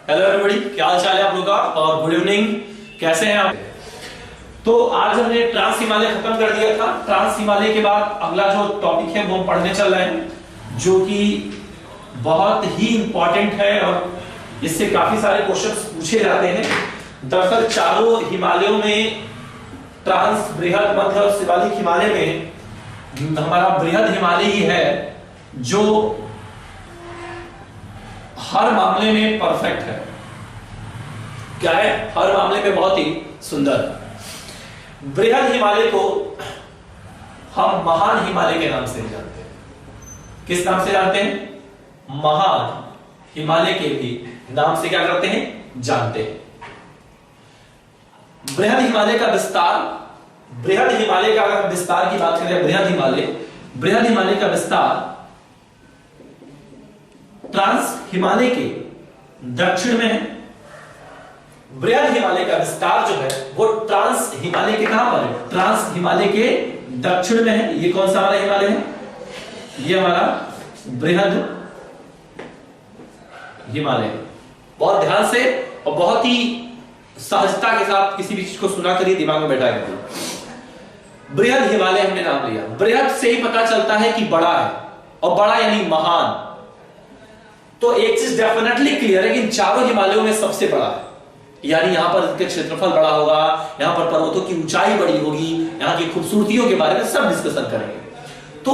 Hello everybody, क्या हाल चाल है आप लोगों का और गुड इवनिंग, कैसे हैं आप। तो आज हमने ट्रांस हिमालय खत्म कर दिया था। ट्रांस हिमालय के बाद अगला जो टॉपिक है वो हम पढ़ने चल रहे हैं, जो कि बहुत ही इंपॉर्टेंट है और इससे काफी सारे क्वेश्चंस पूछे जाते हैं। दरअसल चारों हिमालयों में, ट्रांस, बृहद, मध्य और शिवालिक हिमालय में हमारा बृहद हिमालय ही है जो हर मामले में परफेक्ट है। क्या है? हर मामले में बहुत ही सुंदर। बृहद हिमालय को हम महान हिमालय के नाम से जानते हैं। किस नाम से जानते हैं? महान हिमालय के भी नाम से क्या करते हैं? जानते हैं। बृहद हिमालय का विस्तार, बृहद हिमालय का अगर विस्तार की बात करें, बृहद हिमालय का विस्तार ट्रांस हिमालय के दक्षिण में है। बृहद हिमालय का विस्तार जो है वो ट्रांस हिमालय के कहां पर है? ट्रांस हिमालय के दक्षिण में है। ये कौन सा हमारा हिमालय है? ये हमारा बृहद हिमालय। बहुत ध्यान से और बहुत ही सहजता के साथ किसी भी चीज को सुना करिए, दिमाग में बैठा करिए। बृहद हिमालय हमने नाम लिया। बृहद से ही पता चलता है कि बड़ा है, और बड़ा यानी महान। तो एक चीज डेफिनेटली क्लियर है कि इन चारों हिमालयों में सबसे बड़ा है, यानी यहां पर इसके क्षेत्रफल बड़ा होगा, यहां पर पर्वतों की ऊंचाई बड़ी होगी, यहां की खूबसूरतियों के बारे में सब डिस्कशन करेंगे। तो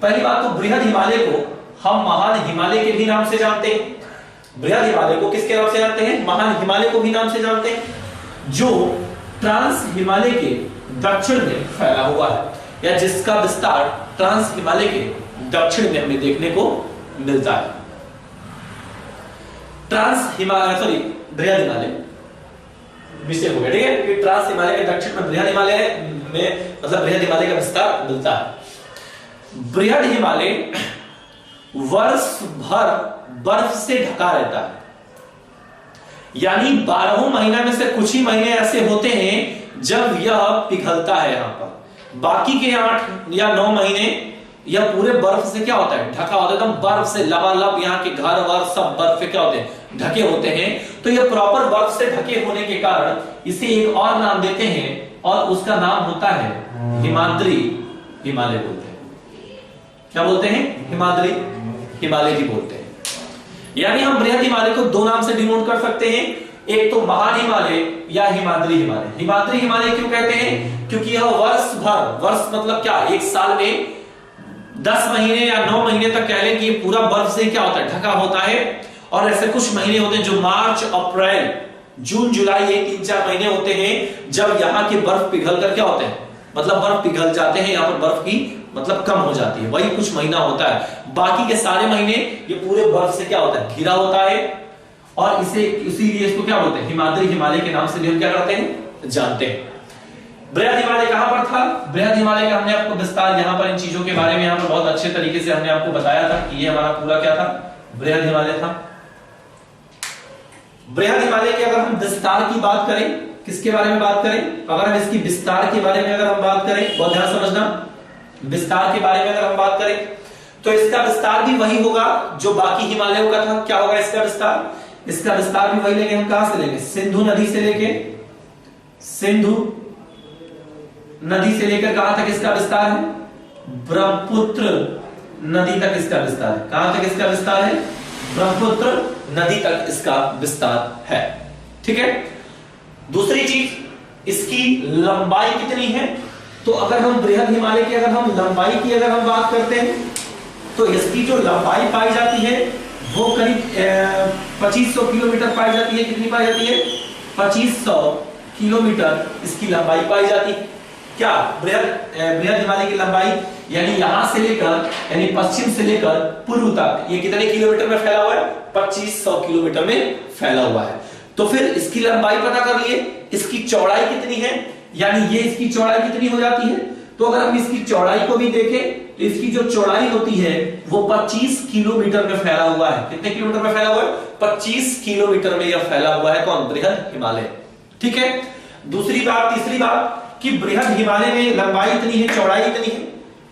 पहली बात तो बृहद हिमालय को हम महान हिमालय के भी नाम से जानते हैं। बृहद हिमालय को किसके नाम से जानते हैं? महान हिमालय को भी नाम से जानते हैं, जो ट्रांस हिमालय के दक्षिण में फैला हुआ है, या जिसका विस्तार ट्रांस हिमालय के दक्षिण में हमें देखने को मिलता है। ट्रांस हिमालय, सॉरी, बृहद हिमालय, मिस्टेक हो गया, ठीक है। कि ट्रांस हिमालय के दक्षिण में बृहद हिमालय में, मतलब बृहद हिमालय का विस्तार मिलता है। बृहद हिमालय वर्ष भर बर्फ से ढका रहता है, यानी 12 महीना में से कुछ ही महीने ऐसे होते हैं जब यह पिघलता है। यहां पर बाकी के 8 या 9 महीने यह पूरे बर्फ से क्या होता है? ढका होता है, एकदम बर्फ से लबालब। यहाँ के घर वर सब बर्फ से क्या होते हैं? ढके होते हैं। तो यह प्रॉपर बर्फ से ढके होने के कारण इसे एक और नाम देते हैं, और उसका नाम होता है हिमाद्री हिमालय बोलते हैं। क्या बोलते हैं? हिमाद्री हिमालय भी बोलते हैं। यानी हम बृहद हिमालय को दो नाम से डिनोट कर सकते हैं, एक तो महान हिमालय या हिमाद्री हिमालय। हिमाद्री हिमालय क्यों कहते हैं? क्योंकि यह वर्ष भर, वर्ष मतलब क्या, एक साल में 10 महीने या 9 महीने तक कह लें कि पूरा बर्फ से क्या होता है? ढका होता है। और ऐसे कुछ महीने होते हैं जो मार्च, अप्रैल, जून, जुलाई, ये 3-4 महीने होते हैं जब यहाँ के बर्फ पिघल कर क्या होते हैं? मतलब बर्फ पिघल जाते हैं, यहाँ पर बर्फ की मतलब कम हो जाती है, वही कुछ महीना होता है। बाकी के सारे महीने ये पूरे बर्फ से क्या होता है? घिरा होता है। और इसीलिए इसको क्या बोलते हैं? हिमाद्री हिमालय के नाम से भी हम क्या करते हैं? जानते हैं। बृहद हिमालय कहां पर था? बृहद हिमालय का हमने आपको विस्तार यहां पर इन चीजों के बारे में यहां पर बहुत अच्छे तरीके से हमने आपको बताया था कि ये हमारा पूरा क्या था? बृहद हिमालय था। बृहद हिमालय की अगर हम विस्तार की बात करें, किसके बारे में बात करें? अगर हम इसकी विस्तार के बारे में अगर हम बात करें, बहुत ध्यान समझना, विस्तार के बारे में अगर हम बात करें तो इसका विस्तार भी वही होगा जो बाकी हिमालयों का था। क्या होगा इसका विस्तार? इसका विस्तार भी वही लेंगे हम। कहां से लेंगे? सिंधु नदी से लेके, सिंधु नदी से लेकर कहां तक इसका विस्तार है? ब्रह्मपुत्र नदी तक इसका विस्तार है। कहां तक इसका विस्तार है? ब्रह्मपुत्र नदी तक इसका विस्तार है। ठीक है। दूसरी चीज, इसकी लंबाई कितनी है? तो अगर हम बृहद हिमालय की अगर हम लंबाई की अगर हम बात करते हैं तो इसकी जो लंबाई पाई जाती है वो करीब 2500 किलोमीटर पाई जाती है। कितनी पाई जाती है? 2500 किलोमीटर इसकी लंबाई पाई जाती है। क्या? बृहद हिमालय की लंबाई, यानी यहां से लेकर, यानी पश्चिम से लेकर पूर्व तक ये कितने किलोमीटर में फैला हुआ है? 2500 किलोमीटर में फैला हुआ है। तो फिर इसकी लंबाई पता कर लिए, इसकी चौड़ाई कितनी है, यानी ये इसकी चौड़ाई कितनी हो जाती है? तो अगर हम इसकी चौड़ाई को भी देखें तो इसकी जो चौड़ाई होती है वो 25 किलोमीटर में फैला हुआ है। कितने किलोमीटर में फैला हुआ है? 25 किलोमीटर में यह फैला हुआ है। कौन? बृहद हिमालय। ठीक है। दूसरी बात, तीसरी बात कि बृहद हिमालय में लंबाई इतनी है, चौड़ाई इतनी है,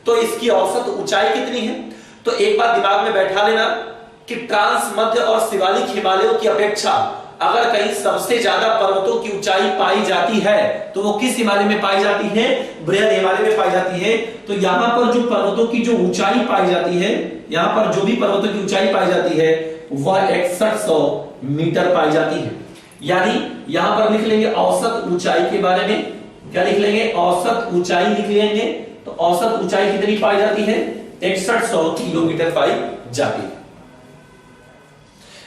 तो इसकी औसत ऊंचाई कितनी है? तो एक बात दिमाग में बैठा लेना कि ट्रांस, मध्य और शिवालिक हिमालयों की अपेक्षा अगर कहीं सबसे ज्यादा पर्वतों की ऊंचाई पाई जाती है तो वो किस हिमालय में पाई जाती है? बृहद हिमालय में पाई जाती है। तो यहां पर जो पर्वतों की जो ऊंचाई पाई जाती है, यहां पर जो भी पर्वतों की ऊंचाई पाई जाती है वह 6100 मीटर पाई जाती है। यानी यहां पर लिख लेंगे औसत ऊंचाई के बारे में, क्या लिख लेंगे? औसत ऊंचाई लिख लेंगे। तो औसत ऊंचाई कितनी पाई जाती है? 6100 किलोमीटर पाई जाती है।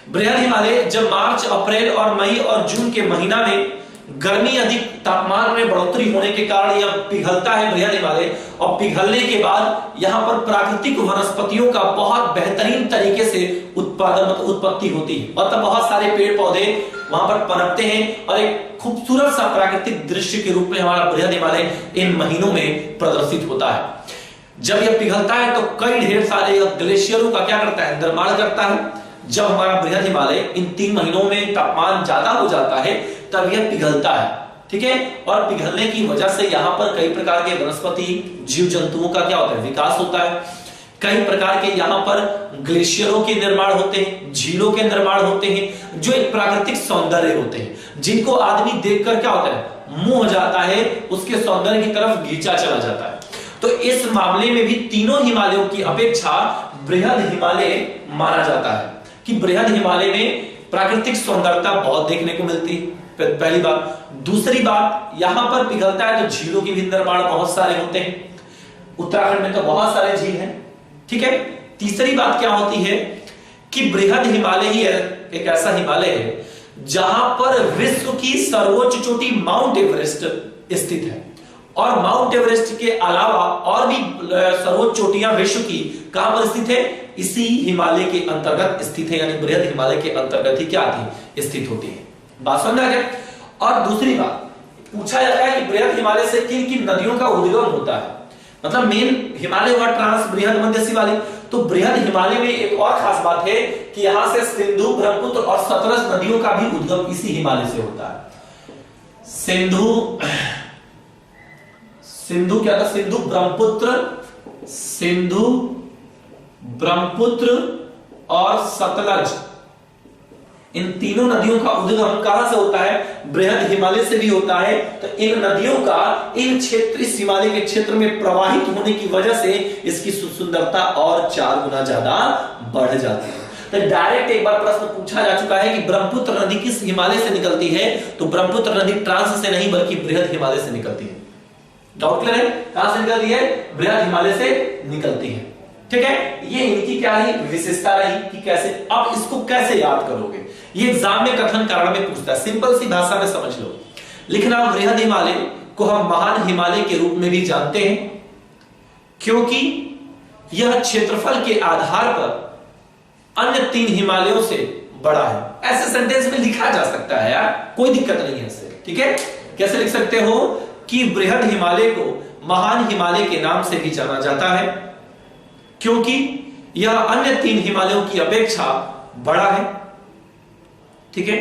बृहद हिमालय जब मार्च, अप्रैल और मई और जून के महीना में गर्मी अधिक, तापमान में बढ़ोतरी होने के कारण यह पिघलता है बृहद हिमालय, और पिघलने के बाद यहां पर प्राकृतिक वनस्पतियों का बहुत बेहतरीन तरीके से उत्पत्ति होती है। मतलब बहुत सारे पेड़ पौधे वहां पर पनपते हैं और एक खूबसूरत सा प्राकृतिक दृश्य के रूप में हमारा बृहद हिमालय इन महीनों में प्रदर्शित होता है। जब यह पिघलता है तो कई ढेर सारे ग्लेशियरों का क्या करता है? निर्माण करता है। जब हमारा बृहद हिमालय इन 3 महीनों में तापमान ज्यादा हो जाता है तब यह पिघलता है, ठीक है। और पिघलने की वजह से यहाँ पर कई प्रकार के वनस्पति, जीव जंतुओं का क्या होता है? विकास होता है। कई प्रकार के यहाँ पर ग्लेशियरों के निर्माण होते हैं, झीलों के निर्माण होते हैं, जो एक प्राकृतिक सौंदर्य होते हैं, जिनको आदमी देखकर क्या होता है? मुंह हो जाता है, उसके सौंदर्य की तरफ खींचा चला जाता है। तो इस मामले में भी तीनों हिमालयों की अपेक्षा बृहद हिमालय माना जाता है कि बृहद हिमालय में प्राकृतिक सौंदर्यता बहुत देखने को मिलती है, पहली बात। दूसरी बात, यहां पर पिघलता है तो झीलों के भी निर्माण बहुत सारे होते हैं। उत्तराखंड में तो बहुत सारे झील हैं, ठीक है। तीसरी बात क्या होती है कि बृहद हिमालय ही एक ऐसा हिमालय है जहां पर विश्व की सर्वोच्च चोटी माउंट एवरेस्ट स्थित है, और माउंट एवरेस्ट के अलावा और भी सर्वोच्च चोटियां विश्व की कहां पर स्थित है? इसी हिमालय के अंतर्गत स्थित है, यानी बृहद हिमालय के अंतर्गत ही क्या आती है? स्थित होती है। बात समझ आ गया? और दूसरी बात पूछा जाता है कि बृहद हिमालय से किन किन नदियों का उद्गम होता है? मतलब मेन हिमालय हुआ ट्रांस, बृहद, मध्य, शिवालिक। तो बृहद हिमालय में एक और खास बात है कि यहां से सिंधु, ब्रह्मपुत्र और सतलज नदियों का भी उद्गम इसी हिमालय से होता है। सिंधु क्या था? सिंधु, ब्रह्मपुत्र और सतलज, इन तीनों नदियों का उद्गम कहां से होता है? बृहद हिमालय से भी होता है। तो इन नदियों का इस हिमालय के क्षेत्र में प्रवाहित होने की वजह से इसकी सुंदरता और 4 गुना ज्यादा बढ़ जाती है। तो डायरेक्ट एक बार प्रश्न पूछा जा चुका है कि ब्रह्मपुत्र नदी किस हिमालय से निकलती है? तो ब्रह्मपुत्र नदी ट्रांस से नहीं बल्कि बृहद हिमालय से निकलती है। डाउट क्लियर है? कहां से निकलती है? बृहद हिमालय से निकलती है, ठीक है। ये इनकी क्या है? विशेषता रही कि कैसे। अब इसको कैसे याद करोगे? ये एग्जाम में कथन कारण में पूछता है, सिंपल सी भाषा में समझ लो। लिखना, बृहद हिमालय को हम महान हिमालय के रूप में भी जानते हैं क्योंकि यह क्षेत्रफल के आधार पर अन्य 3 हिमालयों से बड़ा है। ऐसे सेंटेंस में लिखा जा सकता है यार, कोई दिक्कत नहीं है इससे, ठीक है। कैसे लिख सकते हो कि बृहद हिमालय को महान हिमालय के नाम से भी जाना जाता है क्योंकि यह अन्य 3 हिमालयों की अपेक्षा बड़ा है, ठीक है।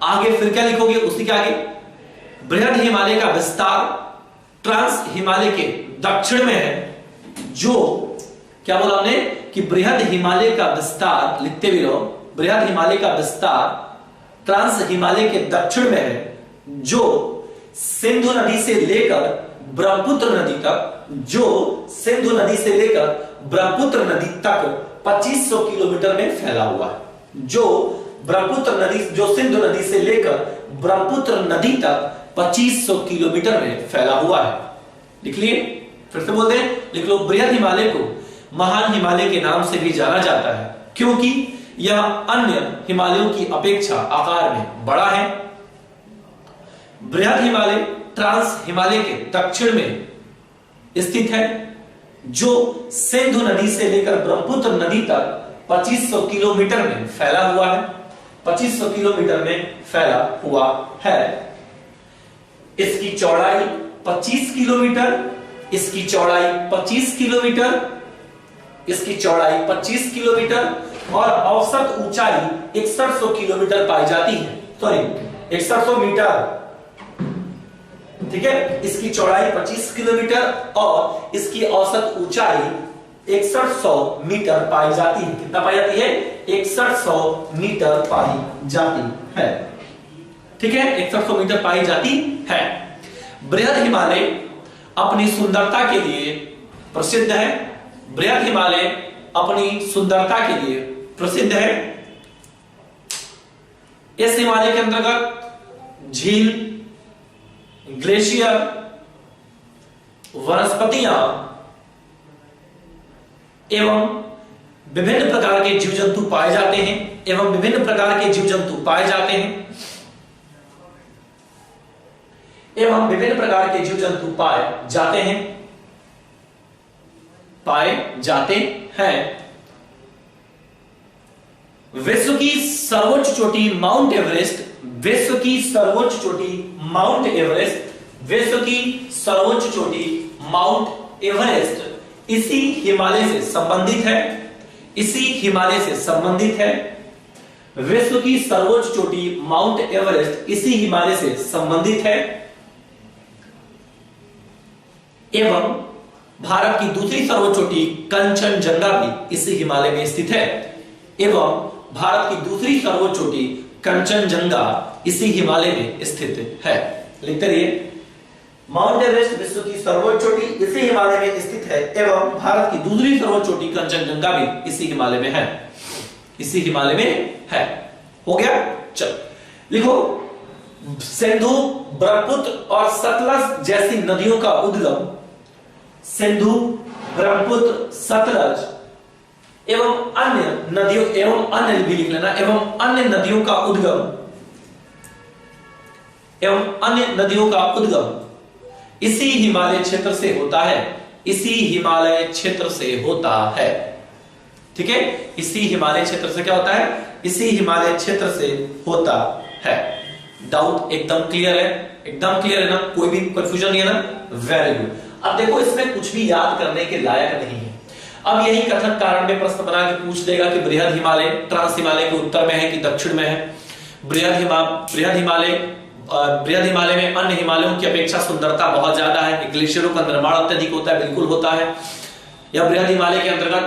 आगे फिर क्या लिखोगे? उसी के आगे, बृहद हिमालय का विस्तार ट्रांस हिमालय के दक्षिण में है, जो क्या बोला हमने कि बृहद हिमालय का विस्तार, लिखते भी रहो, बृहद हिमालय का विस्तार ट्रांस हिमालय के दक्षिण में है, जो सिंधु नदी से लेकर ब्रह्मपुत्र नदी तक, ब्रह्मपुत्र नदी तक 2500 किलोमीटर में फैला हुआ है। जो सिंधु नदी से लेकर ब्रह्मपुत्र नदी तक 2500 किलोमीटर में फैला हुआ है। लिख लिए? फिर से बोल दें, लिख लो। बृहद हिमालय को महान हिमालय के नाम से भी जाना जाता है क्योंकि यह अन्य हिमालयों की अपेक्षा आकार में बड़ा है। बृहद हिमालय ट्रांस हिमालय के दक्षिण में स्थित है, जो सिंधु नदी से लेकर ब्रह्मपुत्र नदी तक 2500 किलोमीटर में फैला हुआ है। 2500 किलोमीटर में फैला हुआ है। इसकी चौड़ाई 25 किलोमीटर, इसकी चौड़ाई 25 किलोमीटर, इसकी चौड़ाई 25 किलोमीटर और औसत ऊंचाई 6100 किलोमीटर पाई जाती है। सॉरी, 6100 मीटर, ठीक है। इसकी चौड़ाई 25 किलोमीटर और इसकी औसत ऊंचाई 6100 मीटर पाई जाती है। कितना पाई जाती है? 6100 मीटर पाई जाती है। ठीक है, 6100 मीटर पाई जाती है। बृहद हिमालय अपनी सुंदरता के लिए प्रसिद्ध है। बृहद हिमालय अपनी सुंदरता के लिए प्रसिद्ध है। इस हिमालय के अंतर्गत झील, ग्लेशियर, वनस्पतियां एवं विभिन्न प्रकार के जीव जंतु पाए जाते हैं एवं विभिन्न प्रकार के जीव जंतु पाए जाते हैं एवं विभिन्न प्रकार के जीव जंतु पाए जाते हैं विश्व की सर्वोच्च चोटी माउंट एवरेस्ट, विश्व की सर्वोच्च चोटी माउंट एवरेस्ट, विश्व की सर्वोच्च चोटी माउंट एवरेस्ट इसी हिमालय से संबंधित है, इसी हिमालय से संबंधित है। विश्व की सर्वोच्च चोटी माउंट एवरेस्ट इसी हिमालय से संबंधित है एवं भारत की दूसरी सर्वोच्च चोटी कंचनजंगा भी इसी हिमालय में स्थित है एवं भारत की दूसरी सर्वोच्च चोटी कंचनजंगा इसी हिमालय में स्थित है। लिखते रहिए, माउंट एवरेस्ट विश्व की सर्वोच्च चोटी इसी हिमालय में स्थित है एवं भारत की दूसरी सर्वोच्च चोटी कंचनजंगा भी इसी हिमालय में है, इसी हिमालय में है। हो गया? चलो लिखो, सिंधु, ब्रह्मपुत्र और सतलज जैसी नदियों का उद्गम, सिंधु, ब्रह्मपुत्र, सतलज एवं अन्य नदियों एवं अन्य भी लिख लेना, एवं अन्य नदियों का उद्गम, एवं अन्य नदियों का उद्गम इसी हिमालय क्षेत्र से होता है, इसी हिमालय क्षेत्र से होता है। ठीक है, इसी हिमालय क्षेत्र से क्या होता है? इसी हिमालय क्षेत्र से होता है। डाउट एकदम क्लियर है? एकदम क्लियर है ना? कोई भी कंफ्यूजन नहीं है ना? Very good. अब देखो, इसमें कुछ भी याद करने के लायक नहीं है। अब यही कथन कारण में प्रश्न बना के पूछ देगा कि बृहद हिमालय ट्रांस हिमालय के उत्तर में है कि दक्षिण में है? बृहद हिमालय में अन्य हिमालयों की अपेक्षा सुंदरता बहुत ज्यादा है, ग्लेशियरों का निर्माण अत्यधिक होता है, बिल्कुल होता है। या बृहद हिमालय के अंतर्गत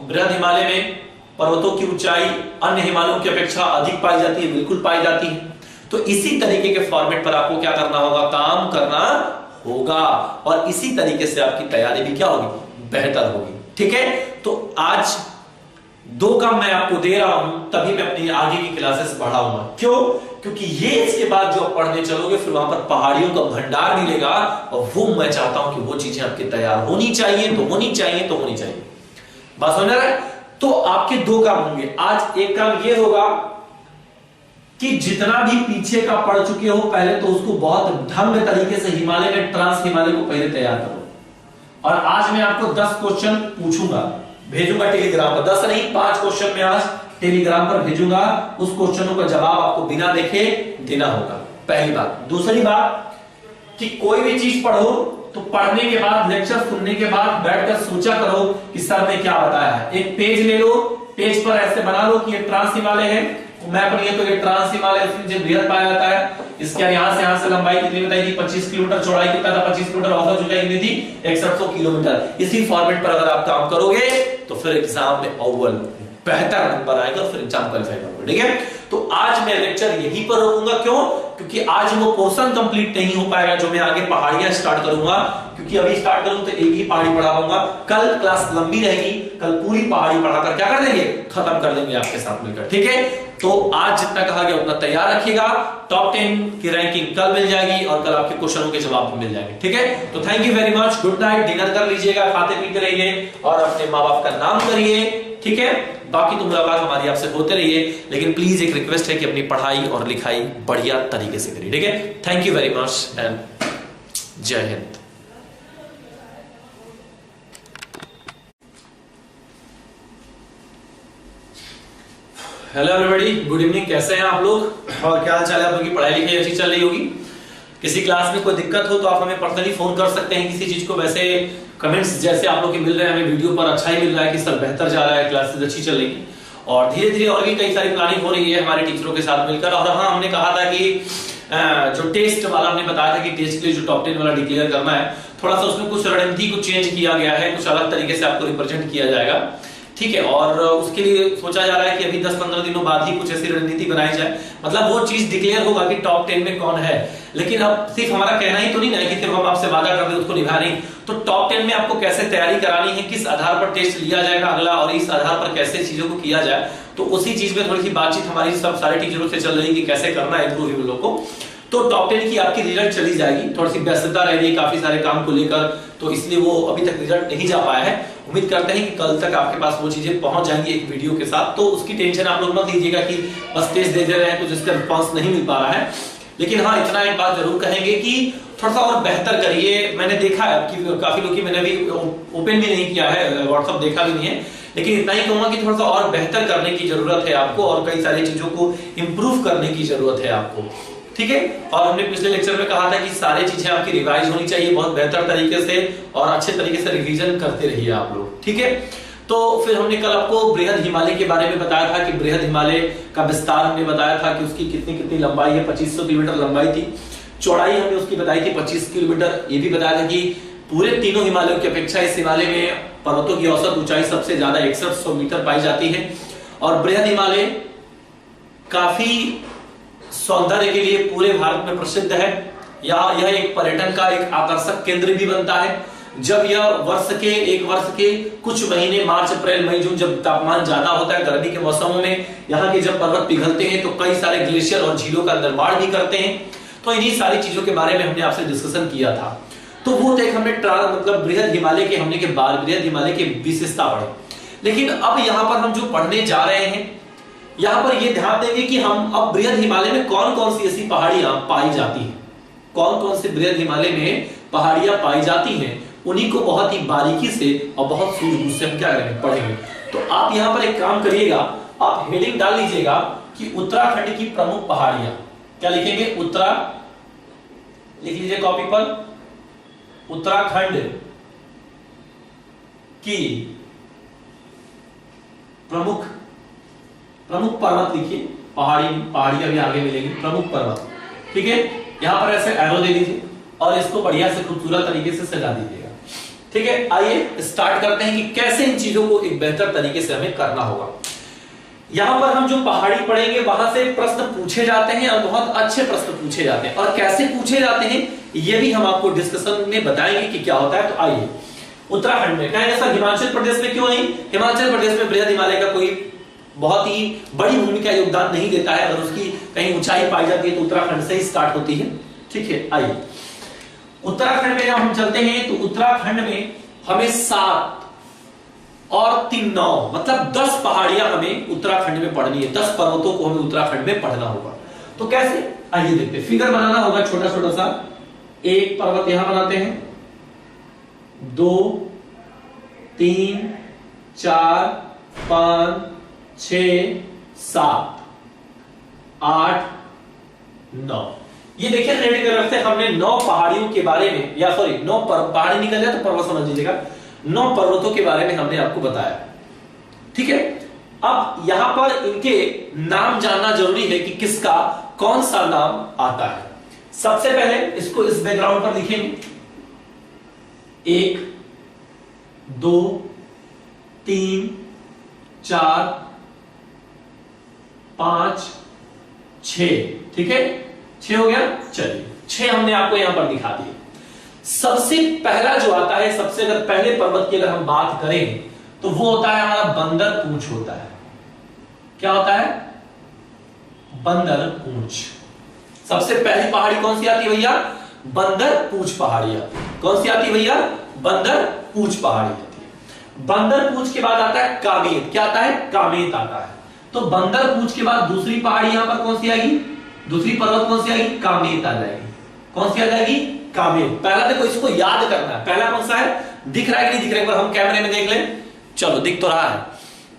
बृहद हिमालय में पर्वतों की ऊंचाई अन्य हिमालयों की अपेक्षा अधिक पाई जाती है, बिल्कुल पाई जाती है। तो इसी तरीके के फॉर्मेट पर आपको क्या करना होगा? काम करना होगा, और इसी तरीके से आपकी तैयारी भी क्या होगी? बेहतर होगी। ठीक है, तो आज 2 काम मैं आपको दे रहा हूं, तभी मैं अपनी आगे की क्लासेस बढ़ाऊंगा। क्यों? क्योंकि ये इसके बाद जो आप पढ़ने चलोगे फिर वहां पर पहाड़ियों का भंडार मिलेगा, और वो मैं चाहता हूं कि वो चीजें आपके तैयार होनी चाहिए, तो होनी चाहिए, तो होनी चाहिए। बात समझ रहा है? तो आपके 2 काम होंगे आज। एक काम ये होगा कि जितना भी पीछे का पढ़ चुके हो पहले तो उसको बहुत ढंग तरीके से हिमालय में ट्रांस हिमालय को पहले तैयार करो। और आज मैं आपको 10 क्वेश्चन पूछूंगा, भेजूंगा टेलीग्राम पर। 10 नहीं, 5 क्वेश्चन मैं आज टेलीग्राम पर भेजूंगा। उस क्वेश्चनों का जवाब आपको बिना देखे देना होगा, पहली बात। दूसरी बात कि कोई भी चीज पढ़ो तो पढ़ने के बाद, लेक्चर सुनने के बाद बैठकर सोचा करो कि सर ने क्या बताया है। एक पेज ले लो, पेज पर ऐसे बना लो कि ये ट्रांस हिमालय है, मैप लिए तो ये ट्रांस हिमालय उसमें बृहद पाया जाता है। इसके यहां से लंबाई कितनी बताई थी? 25 किलोमीटर। चौड़ाई कितना था? 25 किलोमीटर। औसत ऊंचाई कितनी थी? 6100 किलोमीटर। इसी फॉर्मेट पर अगर आप काम करोगे तो फिर एग्जाम में अव्वल बेहतर नंबर आएगा, फिर एग्जाम क्वालिफाई करोगे। ठीक है, तो आज मैं लेक्चर यहीं पर रोकूंगा। क्यों? क्योंकि आज वो पोर्शन कंप्लीट नहीं हो पाएगा जो मैं आगे पहाड़ियां स्टार्ट करूंगा, क्योंकि अभी स्टार्ट करूं तो एक ही पहाड़ी पढ़ाऊंगा। कल क्लास लंबी रहेगी, कल पूरी पहाड़ी पढ़ाकर क्या कर देंगे? खत्म कर देंगे आपके साथ मिलकर। ठीक है, तो आज जितना कहा गया उतना तैयार रखिएगा। टॉप 10 की रैंकिंग कल मिल जाएगी और कल आपके क्वेश्चनों के जवाब भी मिल जाएंगे। ठीक है, तो thank you very much. Good night. Dinner कर लीजिएगा, खाते पीते रहिए और अपने माँ बाप का नाम करिए। ठीक है, बाकी तो मुलाकात हमारी आपसे होते रहिए, लेकिन प्लीज एक रिक्वेस्ट है कि अपनी पढ़ाई और लिखाई बढ़िया तरीके से करिए। ठीक है, thank you very much and जय Hind. Hello everybody, good evening. कैसे हैं आप लोग और क्या हाल चाल है? आप लोगों की पढ़ाई लिखाई अच्छी चल रही होगी। किसी क्लास में कोई दिक्कत हो तो आप हमें पर्सनली फोन कर सकते हैं किसी चीज को। वैसे कमेंट्स जैसे आप लोग के मिल रहे हैं, हमें वीडियो पर अच्छा ही मिल रहा है कि सर बेहतर जा रहा है, क्लासेस अच्छी चल रही है, और धीरे धीरे और भी कई सारी प्लानिंग हो रही है हमारे टीचरों के साथ मिलकर। और हाँ, हमने कहा था कि जो टेस्ट वाला हमने बताया था कि टेस्ट के लिए जो टॉप 10 वाला डिक्लेयर करना है, थोड़ा सा उसमें कुछ रणनीति को चेंज किया गया है, कुछ अलग तरीके से आपको रिप्रेजेंट किया जाएगा, ठीक है। और उसके लिए सोचा जा रहा है कि अभी 10-15 दिनों बाद ही कुछ ऐसी रणनीति बनाई जाए, मतलब वो चीज डिक्लेयर होगा कि टॉप 10 में कौन है। लेकिन अब सिर्फ हमारा कहना ही तो नहीं है कि सिर्फ हम आपसे वादा कर दे उसको निभा नहीं, तो टॉप 10 में आपको कैसे तैयारी करानी है, किस आधार पर टेस्ट लिया जाएगा अगला, और इस आधार पर कैसे चीजों को किया जाए, तो उसी चीज में थोड़ी सी बातचीत हमारी सब सारे टीचरों से चल रही कि कैसे करना है इंप्रूव हम लोग को। तो टॉप 10 की आपकी रिजल्ट चली जाएगी, थोड़ी सी व्यस्तता रह रही है काफी सारे काम को लेकर, तो इसलिए वो अभी तक रिजल्ट नहीं जा पाया है। उम्मीद करते हैं कि कल तक आपके पास वो चीजें पहुंच जाएंगी एक वीडियो के साथ, तो उसकी टेंशन आप लोग मत लीजिएगा कि बस टेस्ट दे रहे हैं कुछ इसका रिस्पॉन्स नहीं मिल पा रहा है। लेकिन हाँ, इतना एक बात जरूर कहेंगे कि थोड़ा सा और बेहतर करिए। मैंने देखा है कि काफी लोग की मैंने भी ओपन भी नहीं किया है, व्हाट्सएप देखा भी नहीं है, लेकिन इतना ही कहूंगा कि थोड़ा सा और बेहतर करने की जरूरत है आपको, और कई सारी चीजों को इंप्रूव करने की जरूरत है आपको, ठीक है। और हमने पिछले लेक्चर में कहा था कि सारी चीजें आपकी रिवाइज होनी चाहिए बहुत बेहतर तरीके से, और अच्छे तरीके से रिवीजन करते रहिए आप लोग, ठीक है। तो फिर हमने कल आपको बृहद हिमालय के बारे में बताया था कि बृहद हिमालय का विस्तार हमने बताया था कि उसकी कितनी कितनी लंबाई है, 2500 किलोमीटर लंबाई थी, चौड़ाई हमने उसकी बताई थी 25 किलोमीटर। ये भी बताया था कि पूरे तीनों हिमालयों की अपेक्षा इस हिमालय में पर्वतों की औसत ऊंचाई सबसे ज्यादा 6100 मीटर पाई जाती है, और बृहद हिमालय काफी सौंदर्य के लिए पूरे भारत में प्रसिद्ध है। यह एक पर्यटन का एक आकर्षक केंद्र भी बनता है। जब यह एक वर्ष के कुछ महीने मार्च अप्रैल मई जून जब तापमान ज्यादा होता है गर्मी के मौसमों में, यहाँ के जब पर्वत पिघलते हैं तो कई सारे ग्लेशियर और झीलों का निर्माण भी करते हैं। तो इन्हीं सारी चीजों के बारे में हमने आपसे डिस्कशन किया था। तो वो एक हमने मतलब बृहद हिमालय के हमने के बाद बृहद हिमालय की विशेषता पढ़ी। लेकिन अब यहाँ पर हम जो पढ़ने जा रहे हैं, यहाँ पर ये ध्यान देंगे कि हम अब बृहद हिमालय में कौन कौन सी ऐसी पहाड़ियां पाई जाती हैं, कौन कौन से बृहद हिमालय में पहाड़ियां पाई जाती हैं, उन्हीं को बहुत ही बारीकी से और बहुत सूझबूझ से हम क्या करेंगे, पढ़ेंगे। तो आप यहाँ पर एक काम करिएगा, आप हेडिंग डाल लीजिएगा कि उत्तराखंड की प्रमुख पहाड़ियां, क्या लिखेंगे, लिख लीजिए कॉपी पर, उत्तराखंड की प्रमुख पर्वत लिखिए, पहाड़ियां भी आगे मिलेंगी, प्रमुख पर्वत, ठीक है। यहां पर ऐसे एरो दे दीजिए और इसको बढ़िया से खूबसूरत तरीके से सजा दीजिएगा, ठीक है। आइए स्टार्ट करते हैं कि कैसे इन चीजों को एक बेहतर तरीके से हमें करना होगा। यहां पर हम जो पहाड़ी पढ़ेंगे वहां से प्रश्न पूछे जाते हैं, और बहुत अच्छे प्रश्न पूछे जाते हैं, और कैसे पूछे जाते हैं ये भी हम आपको डिस्कशन में बताएंगे कि क्या होता है। तो आइए, उत्तराखंड में कहेंगे सर हिमाचल प्रदेश में क्यों नहीं, हिमाचल प्रदेश में बृहद हिमालय का कोई बहुत ही बड़ी भूमिका योगदान नहीं देता है, अगर उसकी कहीं ऊंचाई पाई जाती है तो उत्तराखंड से ही स्टार्ट होती है, ठीक है। आइए उत्तराखंड में जब हम चलते हैं तो उत्तराखंड में हमें 7 और 3 9 मतलब 10 पहाड़ियां हमें उत्तराखंड में पढ़नी है, 10 पर्वतों को हमें उत्तराखंड में पढ़ना होगा। तो कैसे, आइए देखते हैं। फिगर बनाना होगा छोटा छोटा सा, एक पर्वत यहां बनाते हैं, 2 3 4 5 6 7 8 9, ये देखिए रेड कलर से हमने 9 पहाड़ियों के बारे में, या सॉरी 9 पहाड़ी निकल जाए तो पर्वत समझ लीजिएगा, 9 पर्वतों के बारे में हमने आपको बताया, ठीक है। अब यहां पर इनके नाम जानना जरूरी है कि किसका कौन सा नाम आता है। सबसे पहले इसको इस बैकग्राउंड पर लिखेंगे, 1 2 3 4 5 6, ठीक है, 6 हो गया। चलिए 6 हमने आपको यहां पर दिखा दिए। सबसे पहला जो आता है, सबसे अगर पहले पर्वत की अगर हम बात करें तो वो होता है हमारा बंदर पूंछ होता है। क्या होता है, बंदर पूंछ। सबसे पहली पहाड़ी कौन सी आती है भैया, बंदर पूंछ पहाड़ियां। कौन सी आती है भैया, बंदर पूंछ पहाड़ी आती है। बंदर पूंछ के बाद आता है कामेत। क्या आता है, कामेत आता है। तो बंदर पूंछ के बाद दूसरी पहाड़ी यहां पर कौन सी आएगी, दूसरी पर्वत कौन सी आएगी, कामेत आ जाएगी। कौन सी आ जाएगी, कामेत। पहला देखो इसको याद करना है, पहला कौन सा है, दिख रहा है कि नहीं दिख रहा है, एक बार हम कैमरे में देख लें, चलो दिख तो रहा है।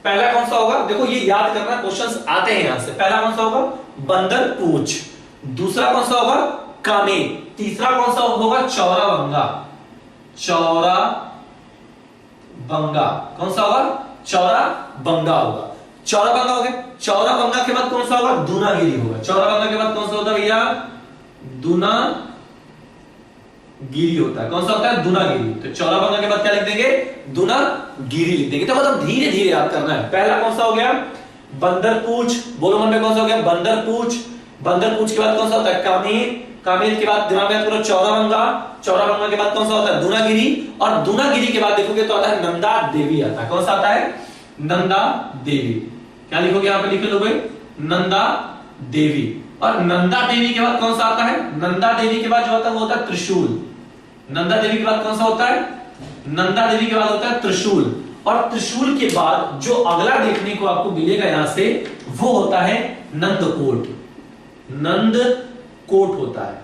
पहला कौन सा होगा, देखो ये याद करना, क्वेश्चंस आते हैं यहां से। पहला कौन सा होगा, बंदर पूंछ। दूसरा कौन सा होगा, कामेत। तीसरा कौन सा होगा, चौरा बंगा। चौरा बंगा कौन सा होगा, चौरा बंगा होगा। चौरा बंगा हो गया। चौरा बंगा के बाद कौन सा होगा, दूनागिरी होगा। चौरा बंगा के बाद कौन सा होता है भैया, दूनागिरी। गिरी होता है। कौन सा होता है? दुनागिरी। तो चौराबंगा के बाद क्या लिख देंगे? दुनागिरी लिख देंगे। तो मतलब धीरे धीरे याद करना है। पहला कौन सा हो गया? बंदरपूछ। बोलो मन में कौन सा हो गया? बंदरपूछ। बंदरपूछ के बाद कौन सा होता है? कामेर। कामेर के बाद दिमाग में पूरा चौराबंगा। चौराबंगा के बाद कौन सा होता है? दुनागिरी। और दुनागिरी के बाद देखोगे तो आता है नंदा देवी आता है। कौन सा आता है? नंदा देवी। क्या लिखोगे यहां पे? लिख लो भाई नंदा देवी। और नंदा देवी के बाद कौन सा आता है? नंदा देवी के बाद जो होता है वो होता है त्रिशूल। नंदा देवी के बाद कौन सा होता है? नंदा देवी के बाद होता है त्रिशूल। और त्रिशूल के बाद जो अगला देखने को आपको मिलेगा यहां से वो होता है नंदकोट। नंदकोट होता है।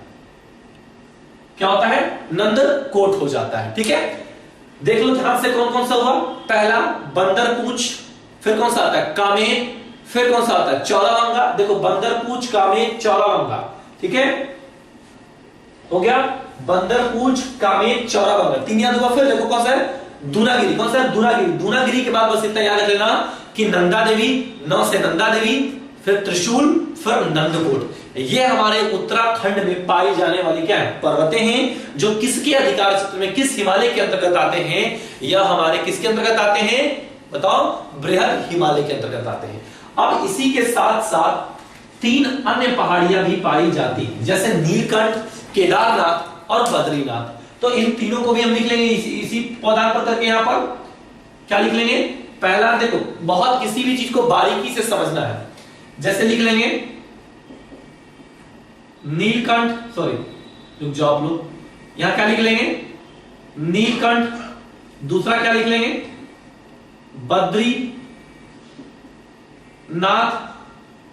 क्या होता है? नंदकोट हो जाता है। ठीक है, देख लो ध्यान से कौन कौन सा हुआ। पहला बंदरपूछ, फिर कौन सा आता है? कामेर, फिर कौन सा आता है? चौराबंगा। देखो बंदरपूछ, कामेर, चौराबंगा। ठीक है, हो गया बंदरपूछ, कामेर, चौराबंगा। तीन याद हुआ। फिर देखो कौन सा है? दुनागिरी। कौन सा है? दुनागिरी। दुनागिरी के बाद बस इतना याद रख लेना कि नंदा देवी, नौ से नंदा देवी, फिर त्रिशूल, फिर नंदकोट। ये हमारे उत्तराखंड में पाई जाने वाली क्या है? पर्वतें हैं जो किसके अधिकार क्षेत्र में, किस हिमालय के अंतर्गत आते हैं? यह हमारे किसके अंतर्गत आते हैं? बताओ। बृहद हिमालय के अंतर्गत आते हैं। अब इसी के साथ साथ तीन अन्य पहाड़ियां भी पाई जाती हैं, जैसे नीलकंठ, केदारनाथ और बद्रीनाथ। तो इन तीनों को भी हम लिख लेंगे इसी पौधान पर करके। यहां पर क्या लिख लेंगे? पहला देखो, बहुत किसी भी चीज को बारीकी से समझना है। जैसे लिख लेंगे नीलकंठ, सॉरी रुक जाओ आप लोग, यहां क्या लिख लेंगे? नीलकंठ। दूसरा क्या लिख लेंगे? बद्रीनाथ।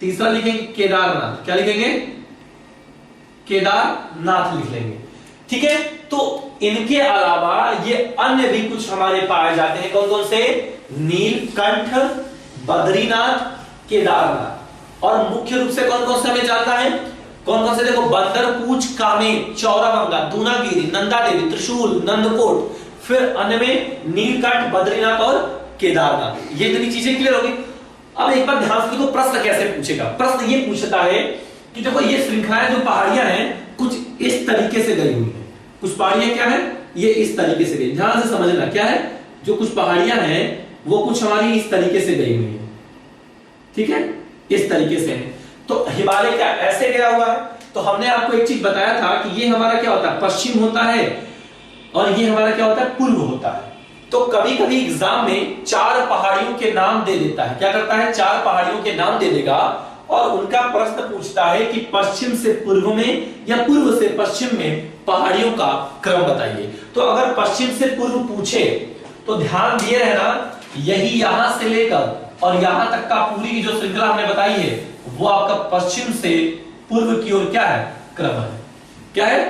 तीसरा लिखेंगे केदारनाथ। क्या लिखेंगे? केदारनाथ लिख लेंगे। ठीक है, तो इनके अलावा ये अन्य भी कुछ हमारे पाए जाते हैं। कौन कौन से? नीलकंठ, बद्रीनाथ, केदारनाथ। और मुख्य रूप से कौन कौन से हमें जानना है? कौन कौन से? देखो बंदरपूछ, कामेर, चौराबंगा, दुनागिरी, नंदा देवी, त्रिशूल, नंदकोट। फिर अन्य में नीलकंठ, बद्रीनाथ और केदारनाथ। ये इतनी चीजें क्लियर होगी। अब एक बार ध्यान से देखो प्रश्न कैसे पूछेगा। प्रश्न ये पूछता है कि देखो ये श्रृंखलाएं जो पहाड़ियां हैं कुछ इस तरीके से गई हुई है। कुछ पहाड़ियां क्या है? ये इस तरीके से गई। ध्यान से समझना क्या है। जो कुछ पहाड़ियां हैं वो कुछ हमारी इस तरीके से गई हुई है। ठीक है, इस तरीके से है। तो हिमालय क्या ऐसे गया हुआ है? तो हमने आपको एक चीज बताया था कि ये हमारा क्या होता है? पश्चिम होता है और ये हमारा क्या होता है? पूर्व होता है। तो कभी कभी एग्जाम में चार पहाड़ियों के नाम दे देता है। क्या करता है? चार पहाड़ियों के नाम दे देगा और उनका प्रश्न पूछता है कि पश्चिम से पूर्व में या पूर्व से पश्चिम में पहाड़ियों का क्रम बताइए। तो अगर पश्चिम से पूर्व पूछे तो ध्यान दिए रहना, यही यहां से लेकर और यहां तक का पूरी की जो श्रृंखला हमने बताई है वो आपका पश्चिम से पूर्व की ओर क्या है? क्रम है। क्या है?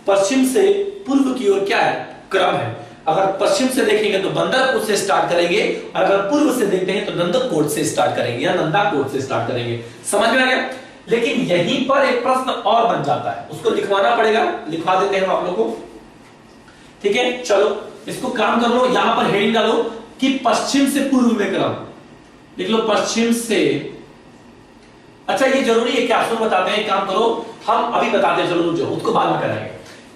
पश्चिम से पूर्व की ओर क्या है? क्रम है। अगर पश्चिम से देखेंगे तो बंदरपुर से स्टार्ट करेंगे, और अगर पूर्व से देखते हैं तो नंदकोट से स्टार्ट करेंगे या नंदाकोट से स्टार्ट करेंगे। समझ में आ गया? लेकिन यहीं पर एक प्रश्न और बन जाता है, उसको लिखवाना पड़ेगा। लिखवा देते हैं हम आप लोग को। ठीक है, चलो इसको काम कर लो। यहां पर हेडिंग डालो कि पश्चिम से पूर्व में क्रम। लिख लो पश्चिम से। अच्छा ये जरूरी है क्या? सुन बताते हैं, काम करो, हम अभी बताते हैं, चलो जो उसको बाद में कराएंगे।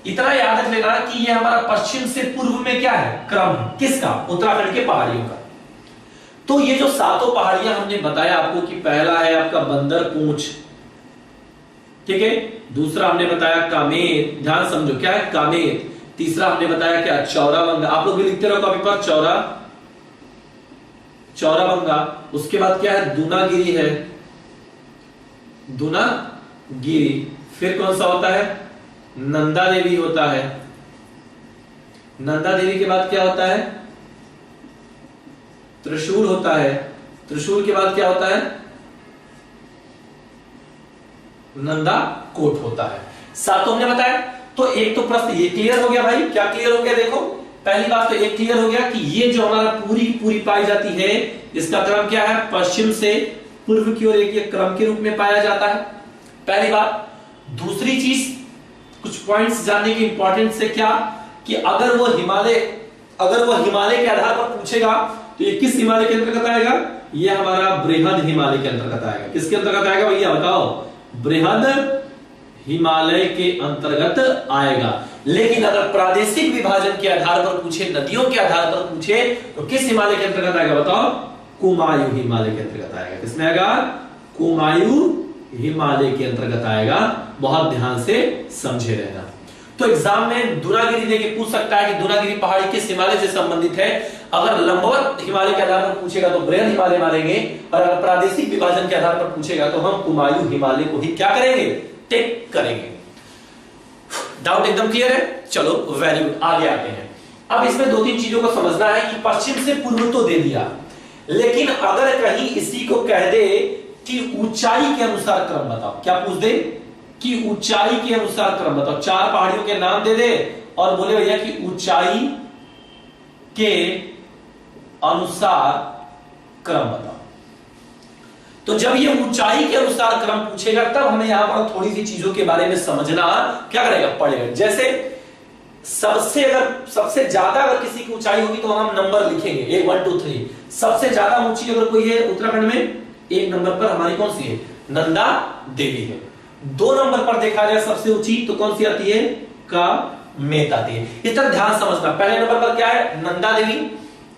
इतना याद रख लेना कि ये हमारा पश्चिम से पूर्व में क्या है? क्रम। किसका? उत्तराखंड के पहाड़ियों का। तो ये जो सातों पहाड़ियां हमने बताया आपको कि पहला है आपका बंदरपूछ, ठीक है, दूसरा हमने बताया कामेर, ध्यान समझो क्या है? कामेर। तीसरा हमने बताया क्या? चौराबंगा। आप लोग भी लिखते रहो कॉपी पर, चौराबंगा। उसके बाद क्या है? दुनागिरी है, दुनागिरी। फिर कौन सा होता है? नंदा देवी होता है। नंदा देवी के बाद क्या होता है? त्रिशूल होता है। त्रिशूल के बाद क्या होता है? नंदाकोट होता है। सातों हमने बताया। तो एक तो प्रश्न ये क्लियर हो गया भाई। क्या क्लियर हो गया? देखो पहली बात तो एक क्लियर हो गया कि ये जो हमारा पूरी पाई जाती है इसका क्रम क्या है? पश्चिम से पूर्व की ओर एक क्रम के रूप में पाया जाता है। पहली बात। दूसरी चीज, कुछ पॉइंट्स जानने की इंपॉर्टेंट से क्या कि अगर वो हिमालय के आधार पर पूछेगा तो ये किस हिमालय के अंतर्गत आएगा? ये हमारा बृहद हिमालय के अंतर्गत आएगा। किसके अंतर्गत आएगा भैया बताओ? बृहद हिमालय के अंतर्गत आएगा। लेकिन अगर प्रादेशिक विभाजन के आधार पर पूछे, नदियों के आधार पर पूछे, तो किस हिमालय के अंतर्गत आएगा बताओ? कुमायूं हिमालय के अंतर्गत आएगा। किसमें आएगा? कुमायूं हिमालय के अंतर्गत आएगा। बहुत ध्यान से समझे रहना। तो एग्जाम में दुनागिरी देके पूछ सकता है कि दुनागिरी पहाड़ी किस हिमालय से संबंधित है। अगर लंबवत हिमालय के आधार पर पूछेगा तो बृहद हिमालय मानेंगे, और अगर प्रादेशिक विभाजन के आधार पर पूछेगा तो हम कुमायूं हिमालय को ही क्या करेंगे? टिक करेंगे। डाउट एकदम क्लियर है? चलो वेरी गुड, आगे आते हैं। अब इसमें दो तीन चीजों को समझना है कि पश्चिम से पूर्व तो दे दिया, लेकिन अगर कहीं इसी को कह दे कि ऊंचाई के अनुसार क्रम बताओ, क्या पूछ दे कि ऊंचाई के अनुसार क्रम बताओ, चार पहाड़ियों के नाम दे दे और बोले भैया कि ऊंचाई के अनुसार क्रम बताओ, तो जब ये ऊंचाई के अनुसार क्रम पूछेगा तब हमें यहां पर थोड़ी सी चीजों के बारे में समझना क्या करेगा? पड़ेगा। जैसे सबसे ज्यादा अगर किसी की ऊंचाई होगी तो हम नंबर लिखेंगे 1 1 2 3। सबसे ज्यादा ऊंची अगर कोई है उत्तराखंड में, 1 नंबर पर हमारी कौन सी है? नंदा देवी है। 2 नंबर पर देखा जाए सबसे ऊंची तो कौन सी आती है? कामेत आती है। इस तरह ध्यान समझना, पहले नंबर पर क्या है? नंदा देवी।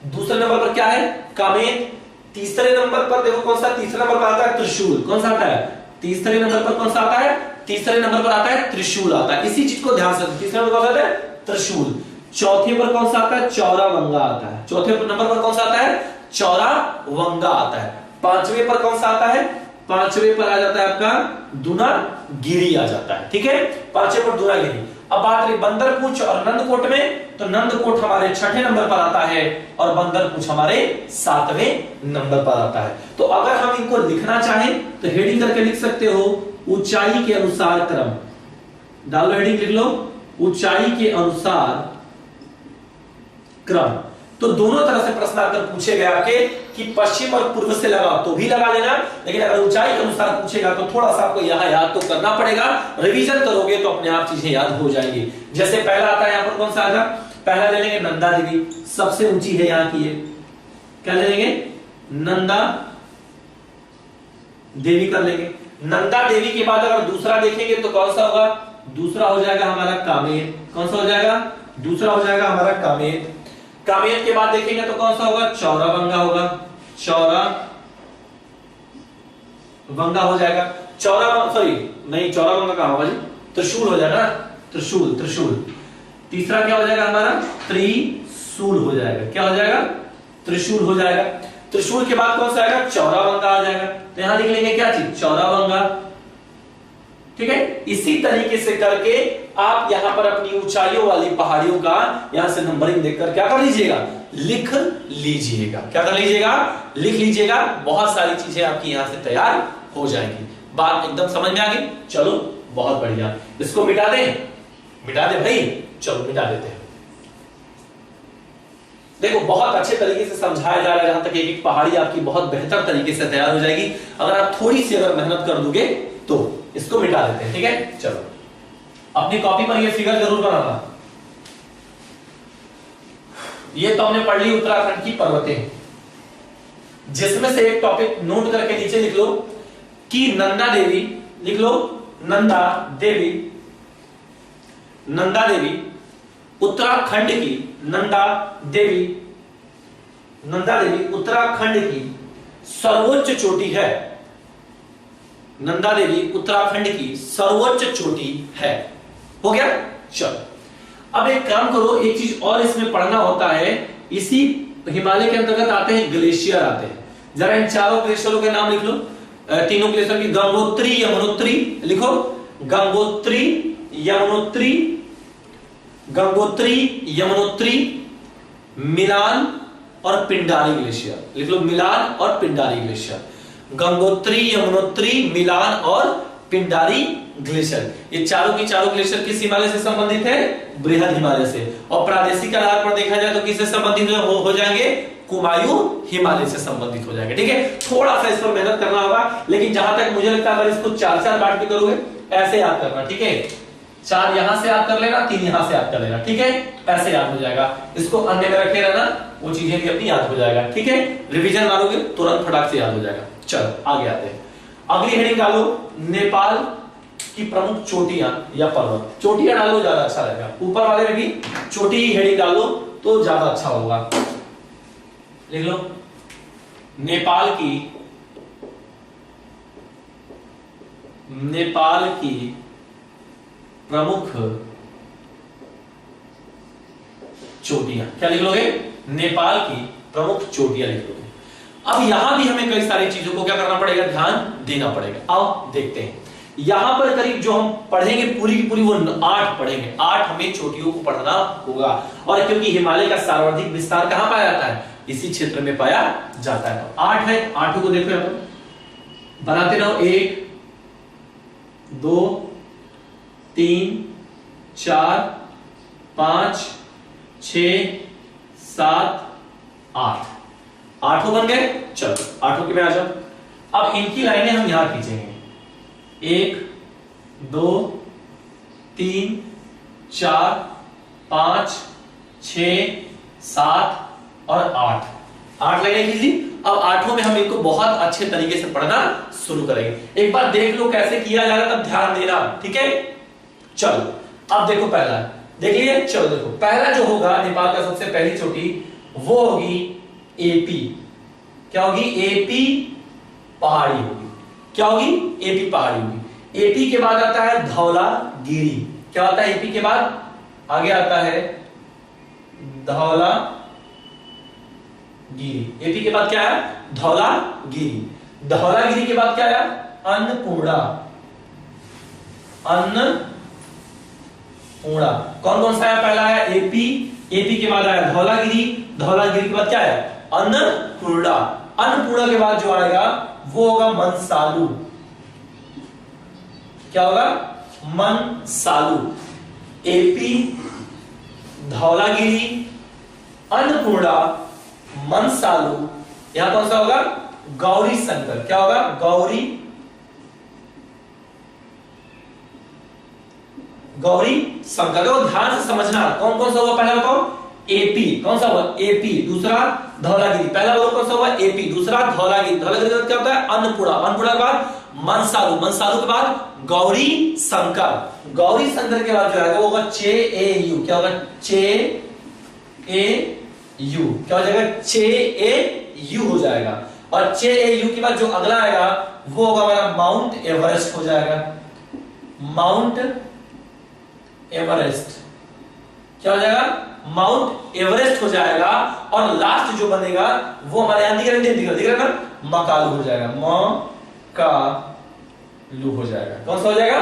दूसरे नंबर पर क्या है? कामेत। तीसरे नंबर पर देखो कौन सा? तीसरे नंबर पर आता है त्रिशूल। कौन सा आता है? तीसरे नंबर पर कौन सा आता है? तीसरे नंबर पर आता है त्रिशूल आता है। इसी चीज को ध्यान से, तीसरे नंबर पर आता है त्रिशूल। चौथे पर कौन सा आता है? चौरावंगा आता है। चौथे नंबर पर कौन सा आता है? चौरावंगा आता है। पांचवें पर कौन सा आता है? पांचवें पर आ जाता है आपका दुनागिरी आ जाता है। ठीक है, पांचवें पर दुनागिरी। अब बात रही बंदरपूछ और नंदकोट में, तो नंदकोट हमारे छठे नंबर पर आता है और बंदरपूछ हमारे 7वें नंबर पर आता है। तो अगर हम इनको लिखना चाहें तो हेडिंग करके लिख सकते हो ऊंचाई के अनुसार क्रम। डालो हेडिंग, लिख लो ऊंचाई के अनुसार क्रम। तो दोनों तरह से प्रश्न अगर पूछे गए आपके कि पश्चिम और पूर्व से लगाओ तो भी लगा लेना, लेकिन अगर ऊंचाई के अनुसार पूछेगा तो थोड़ा सा आपको यहां याद तो करना पड़ेगा। रिवीजन करोगे तो अपने आप चीजें याद हो जाएंगी। जैसे पहला आता है यहां पर कौन सा आएगा? पहला ले लेंगे नंदा देवी, सबसे ऊंची है यहां की। क्या ले लेंगे? नंदा देवी कर लेंगे। नंदा देवी के बाद अगर दूसरा देखेंगे तो कौन सा होगा? दूसरा हो जाएगा हमारा कामेत। कौन सा हो जाएगा? दूसरा हो जाएगा हमारा कामेत। कामेत के बाद देखेंगे तो कौन सा होगा? चौरावंगा होगा। चौरावंगा हो जाएगा। नहीं चौरावंगा कहां होगा जी? त्रिशूल हो जाएगा। त्रिशूल, त्रिशूल। तीसरा क्या हो जाएगा हमारा? त्रिशूल हो जाएगा। क्या हो जाएगा? त्रिशूल हो जाएगा। त्रिशूल के बाद कौन सा आएगा? चौरावंगा आ जाएगा। तो यहां लिख लेंगे क्या चीज? चौरावंगा। ठीक है, इसी तरीके से करके आप यहां पर अपनी ऊंचाइयों वाली पहाड़ियों का यहां से नंबरिंग देखकर क्या कर लीजिएगा? लिख लीजिएगा। क्या कर लीजिएगा? लिख लीजिएगा। बहुत सारी चीजें आपकी यहां से तैयार हो जाएंगी। बात एकदम समझ में आ गई? चलो बहुत बढ़िया। इसको मिटा दें? मिटा दे भाई, चलो मिटा देते हैं। देखो बहुत अच्छे तरीके से समझाया जा रहा है, जहां तक एक पहाड़ी आपकी बहुत बेहतर तरीके से तैयार हो जाएगी अगर आप थोड़ी सी अगर मेहनत कर दोगे तो। इसको मिटा देते हैं। ठीक है, चलो अपनी कॉपी पर ये फिगर जरूर बनाना। ये तो हमने पढ़ ली उत्तराखंड की पर्वतें, जिसमें से एक टॉपिक नोट करके नीचे लिख लो कि नंदा देवी, लिख लो नंदा देवी, नंदा देवी उत्तराखंड की, नंदा देवी, नंदा देवी उत्तराखंड की सर्वोच्च चोटी है। नंदा देवी उत्तराखंड की सर्वोच्च चोटी है। हो गया? चलो अब एक काम करो, एक चीज और इसमें पढ़ना होता है। इसी हिमालय के अंतर्गत आते हैं ग्लेशियर आते हैं। जरा इन चारों ग्लेशियरों के नाम लिख लो। तीनों ग्लेशियर की गंगोत्री, यमुनोत्री लिखो। गंगोत्री, यमुनोत्री, गंगोत्री, यमुनोत्री, मिलान और पिंडारी ग्लेशियर लिख लो। मिलान और पिंडारी ग्लेशियर। गंगोत्री, यमुनोत्री, मिलान और पिंडारी ग्लेशियर, ये चारों की चारों ग्लेशियर किस हिमालय से संबंधित है? बृहद हिमालय से। और प्रादेशिक आधार पर देखा जाए तो किससे संबंधित हो जाएंगे? कुमायूं हिमालय से संबंधित हो जाएंगे। ठीक है, थोड़ा सा इस पर मेहनत करना होगा, लेकिन जहां तक मुझे लगता है अगर इसको 4-4 बांट के करोगे ऐसे याद करना। ठीक है, 4 यहां से याद कर लेना, 3 यहां से याद कर लेना। ठीक है, ऐसे याद हो जाएगा। इसको अन्य में रखे रहना, वो चीजें भी अपनी याद हो जाएगा। ठीक है, रिवीजन मारोगे तुरंत फटाक से याद हो जाएगा। चलो आगे आते हैं। अगली हेडिंग डालो नेपाल की प्रमुख चोटियां या पर्वत। चोटियां डालो ज्यादा अच्छा रहेगा, ऊपर वाले में भी चोटी ही हेडिंग डालो तो ज्यादा अच्छा होगा। लिख लो नेपाल की प्रमुख चोटियां। क्या लिख लोगे? नेपाल की प्रमुख चोटियां लिख लोगे। अब यहां भी हमें कई सारी चीजों को क्या करना पड़ेगा, ध्यान देना पड़ेगा। आओ देखते हैं, यहां पर करीब जो हम पढ़ेंगे पूरी की पूरी वो 8 पढ़ेंगे। 8 हमें चोटियों को पढ़ना होगा। और क्योंकि हिमालय का सर्वाधिक विस्तार कहां पाया जाता है? इसी क्षेत्र में पाया जाता है। 8 है, 8 को देखो यहां पर बनाते रहो। 1 2 3 4 5 6 7 8 8 बन गए। चलो 8 के में आ जाओ। अब इनकी लाइनें हम यहां खींचेंगे। 1 2 3 4 5 6 7 और 8 लाइनें खींची। अब 8 में हम इनको बहुत अच्छे तरीके से पढ़ना शुरू करेंगे। एक बार देख लो कैसे किया जाएगा, तब ध्यान देना, ठीक है। चलो अब देखो, पहला देख लिए। चलो देखो, पहला जो होगा नेपाल का सबसे पहली चोटी वो होगी एपी। क्या होगी? एपी पहाड़ी होगी। क्या होगी? एपी पहाड़ी होगी। एपी के बाद आता है धौलागिरी। क्या होता है एपी के बाद? आगे आता है धौलागिरी। एपी के बाद क्या है? धौलागिरी। धौलागिरी के बाद क्या है? अन्नपूर्णा। अन्नपूर्णा। कौन कौन सा है? पहला है एपी, एपी के बाद आया धौलागिरी, धौलागिरी के बाद क्या है? अन्नपूर्णा। अन्नपूर्णा के बाद जो आएगा वो होगा मनसालू। क्या होगा? मनसालू। एपी, धौलागिरी, अन्नपूर्णा, मनसालू। यहां कौन सा होगा? गौरी शंकर। क्या होगा? गौरी शंकर। तो ध्यान से समझना कौन कौन सा होगा। पहला बताओ एपी। कौन सा हुआ? एपी। दूसरा धौलागिरी। पहला बोलो कौन सा हुआ? एपी। दूसरा धौलागिरी। धौलागिरी के बाद क्या होता है? अन्नपूर्णा। अन्नपूर्णा के बाद मनसालू। मनसालू के बाद गौरी शंकर। गौरी शंकर के बाद जो आएगा वो होगा चेएयू। क्या होगा? चेएयू। क्या हो जाएगा? चेएयू हो जाएगा। और चेएयू के बाद जो अगला आएगा वो होगा हमारा माउंट एवरेस्ट हो जाएगा। Mount Everest. क्या हो जाएगा? माउंट एवरेस्ट हो जाएगा। और लास्ट जो बनेगा वो हमारे यहां दिख रहा है ना, मकालू हो जाएगा। मकालू हो जाएगा। कौन सा हो जाएगा?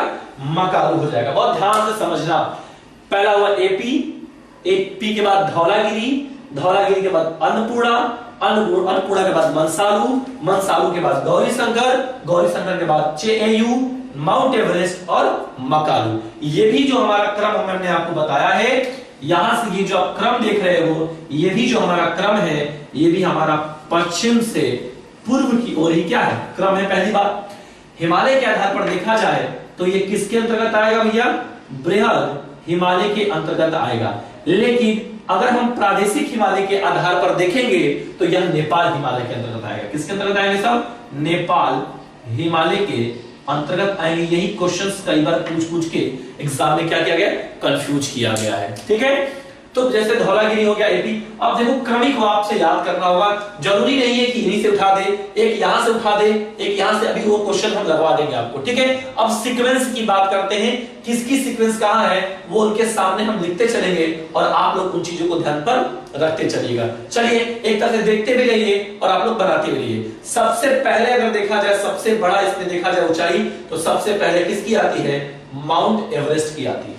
मकालू हो जाएगा। बहुत ध्यान से समझना। पहला हुआ एपी, एपी के बाद धौलागिरी, धौलागिरी के बाद अन्नपूर्णा, अन्नपूर्णा के बाद मनसालू, मनसालू के बाद गौरी शंकर, गौरी शंकर के बाद चेएयू, माउंट एवरेस्ट और मकालू। ये भी जो हमारा क्रम हमने आपको बताया है, यहां से ये जो आप क्रम देख रहे हो, ये भी जो हमारा क्रम है, ये भी हमारा पश्चिम से पूर्व की ओर ही क्या है? क्रम है। पहली बात, हिमालय के आधार पर देखा जाए तो ये किसके अंतर्गत आएगा भैया? बृहद हिमालय के अंतर्गत आएगा। लेकिन अगर हम प्रादेशिक हिमालय के आधार पर देखेंगे तो यह नेपाल हिमालय के अंतर्गत आएगा। किसके अंतर्गत आएंगे सब? नेपाल हिमालय के अंतर्गत आएंगे। यही क्वेश्चंस कई बार पूछ के एग्जाम में क्या किया गया? कंफ्यूज किया गया है। ठीक है, तो जैसे धौलागिरी हो गया एपी। अब देखो क्रमिक को आपसे याद करना होगा। जरूरी नहीं है कि इन्हीं से उठा दे, एक यहां से उठा दे, एक यहां से। अभी वो क्वेश्चन हम लगवा देंगे आपको। ठीक है, अब सीक्वेंस की बात करते हैं। किसकी सीक्वेंस कहां है वो उनके सामने हम लिखते चलेंगे और आप लोग उन चीजों को ध्यान पर रखते चलिएगा। चलिए एक तरह से देखते भी रहिए और आप लोग बनाते भी रहिए। सबसे पहले अगर देखा जाए, सबसे बड़ा इसमें देखा जाए ऊंचाई, तो सबसे पहले किसकी आती है? माउंट एवरेस्ट की आती है।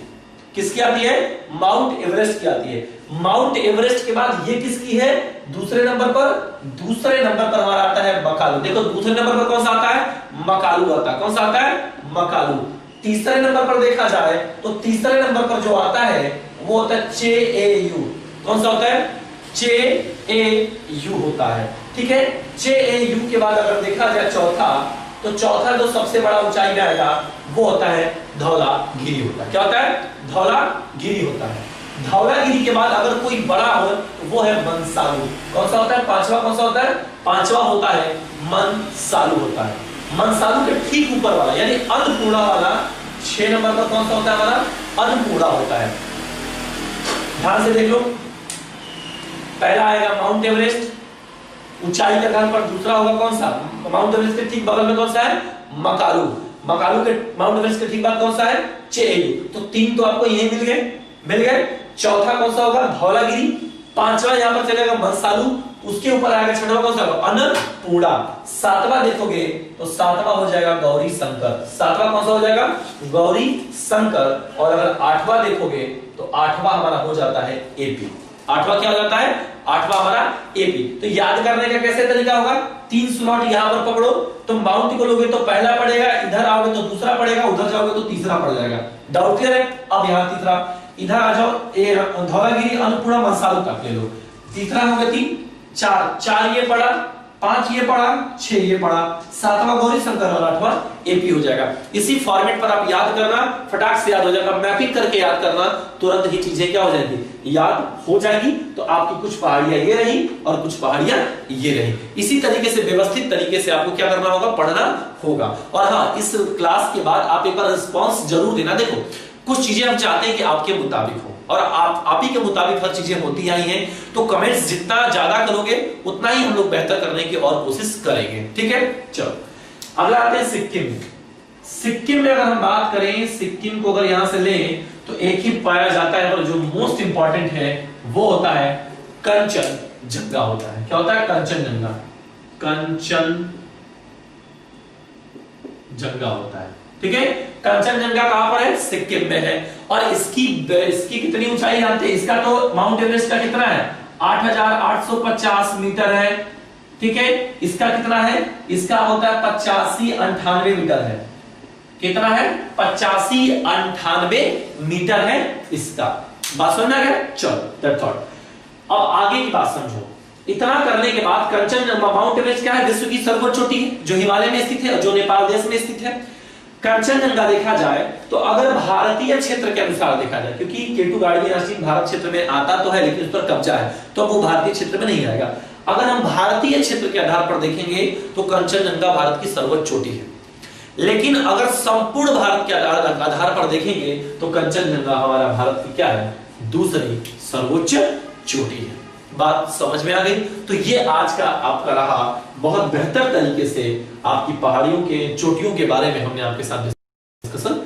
किसकी आती है? माउंट एवरेस्ट की आती है। माउंट एवरेस्ट के बाद ये किसकी है? दूसरे नंबर पर, दूसरे नंबर पर हमारा आता है मकालू। देखो दूसरे नंबर पर कौन सा आता है? मकालू आता है। कौन सा आता है? मकालू। तीसरे नंबर पर देखा जाए तो तीसरे नंबर पर जो आता है वो होता है चेएयू। कौन सा होता है? चेएयू होता है। ठीक है, चेएयू के बाद अगर देखा जाए चौथा, तो चौथा जो सबसे बड़ा ऊंचाई में आएगा वो होता है धौलागिरी होता है। क्या होता है? धौलागिरी होता है। धौलागिरी के बाद अगर कोई बड़ा हो तो वो है मनसालू। कौन सा होता है? पांचवा। कौन सा होता है? पांचवा होता है मनसालू होता है। मनसालू के ठीक ऊपर वाला यानी अन्नपूर्णा वाला 6 नंबर पर कौन सा होता है हमारा? अन्नपूर्णा होता है। ध्यान से देख लो, पहला आएगा माउंट एवरेस्ट, ऊंचाई का आधार पर। दूसरा होगा कौन सा? माउंट एवरेस्ट के ठीक बगल में कौन सा है? मकालू। मकालू के माउंट एवरेस्ट के ठीक बाद कौन सा है? चेयू। तो 3 तो आपको यही मिल गए। चौथा कौन सा होगा? धौलागिरी। पांचवा यहां पर चलेगा मंसालू, उसके ऊपर आएगा छठवा कौन सा? अन्नपूर्णा। सातवां देखोगे तो सातवां हो जाएगा गौरी शंकर। सातवां कौन सा हो जाएगा? गौरी शंकर। और अगर आठवां देखोगे तो आठवां हमारा हो जाता है एपी। आठवां क्या हो जाता है? आठवां हमारा एपी। तो याद करने का कैसे तरीका होगा? 3 स्लॉट यहां पर पकड़ो, तुम माउंट को लोगे तो पहला पड़ेगा, इधर आओगे तो दूसरा पड़ेगा, उधर जाओगे तो तीसरा पड़ जाएगा। डाउट क्लियर है? अब यहां तीसरा, इधर आ जाओ, धौलागिरी, अन्नपूर्णा, मंसालू तक ले लो। तीसरा हो गया 3, 4 ये पड़ा, 5 ये पड़ा, 6 ये पड़ा, 7वां गौरी शंकर और 8वां एपी हो जाएगा। इसी फॉर्मेट पर आप याद करना, फटाक से याद हो जाएगा। मैपिंग करके याद करना, तुरंत ही चीजें क्या हो जाएंगी? याद हो जाएगी। तो आपकी कुछ पहाड़ियां ये रही और कुछ पहाड़ियां ये रही। इसी तरीके से व्यवस्थित तरीके से आपको क्या करना होगा? पढ़ना होगा। और हाँ, इस क्लास के बाद आप एक बार रिस्पॉन्स जरूर देना। देखो, कुछ चीजें हम चाहते हैं कि आपके मुताबिक हो, और आप ही के मुताबिक हर चीजें होती आई हैं। तो कमेंट्स जितना ज्यादा करोगे उतना ही हम लोग बेहतर करने की और कोशिश करेंगे। ठीक है, चलो अगला आते हैं सिक्किम। सिक्किम में अगर हम बात करें, सिक्किम को अगर यहां से लें तो एक ही पाया जाता है, और जो मोस्ट इंपॉर्टेंट है वो होता है कंचनजंगा होता है। क्या होता है? कंचनजंगा। कंचनजंगा होता है। ठीक है, कंचनजंगा कहां पर है? सिक्किम में है। और इसकी कितनी ऊंचाई जानते हैं? इसका तो माउंट एवरेस्ट का कितना है? 8,850 मीटर है। ठीक है, इसका कितना है? इसका होता है 85-98 मीटर है। कितना है? 85-98 मीटर है इसका। बात समझ में आ गया? चलो दैट्स ऑल। अब आगे की बात समझो। इतना करने के बाद कंचनजंगा, माउंट एवरेस्ट क्या है? विश्व की सर्वोच्च चोटी है, जो हिमालय में स्थित है, जो नेपाल देश में स्थित है। कंचनजंगा देखा जाए तो अगर भारतीय क्षेत्र के अनुसार देखा जाए, क्योंकि केटू गाड़ियां राष्ट्रीय भारत क्षेत्र में आता तो है, लेकिन उस पर कब्जा है, तो वो भारतीय क्षेत्र में नहीं आएगा। अगर हम भारतीय क्षेत्र के आधार पर देखेंगे तो कंचनजंगा भारत की सर्वोच्च चोटी है। लेकिन अगर संपूर्ण भारत के आधार पर देखेंगे तो कंचनजंगा हमारा भारत की क्या है? दूसरी सर्वोच्च चोटी है। बात समझ में आ गई? तो ये आज का आपका रहा बहुत बेहतर तरीके से आपकी पहाड़ियों के चोटियों के बारे में हमने आपके साथ डिस्कशन,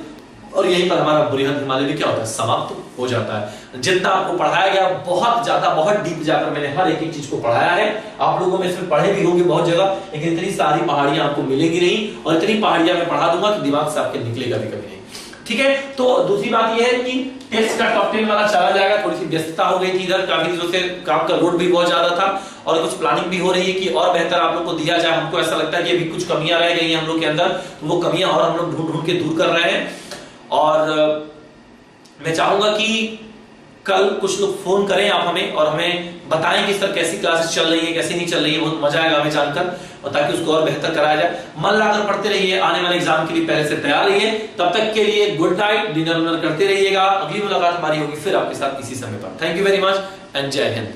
और यहीं पर हमारा बृहद हिमालय भी क्या होता है? समाप्त हो जाता है। जितना आपको पढ़ाया गया बहुत ज्यादा, बहुत डीप जाकर मैंने हर एक चीज को पढ़ाया है। आप लोगों में इसमें पढ़े भी होंगे बहुत जगह, लेकिन इतनी सारी पहाड़ियां आपको मिलेंगी नहीं, और इतनी पहाड़ियां मैं पढ़ा दूंगा तो दिमाग से आपके निकलेगा भी कभी नहीं। ठीक है, तो दूसरी बात यह है कि टेस्ट का टॉप 10 वाला चला जाएगा। थोड़ी सी व्यस्तता हो गई थी इधर, काफी दिनों से काम का लोड भी बहुत ज्यादा था, और कुछ प्लानिंग भी हो रही है कि और बेहतर आप लोग को दिया जाए। हमको ऐसा लगता है कि अभी कुछ कमियां रह गई हैं हम लोग के अंदर, तो वो कमियां और हम लोग ढूंढ ढूंढ के दूर कर रहे हैं। और मैं चाहूंगा कि कल कुछ लोग फोन करें आप हमें, और हमें बताएं कि सर कैसी क्लासेस चल रही है, कैसी नहीं चल रही है। बहुत मजा आएगा हमें जानकर, और ताकि उसको और बेहतर कराया जाए। मन लगाकर पढ़ते रहिए, आने वाले एग्जाम के लिए पहले से तैयार रहिए। तब तक के लिए गुड नाइट, डिनर करते रहिएगा। अगली मुलाकात हमारी होगी फिर आपके साथ इसी समय पर। Thank you very much and जय हिंद।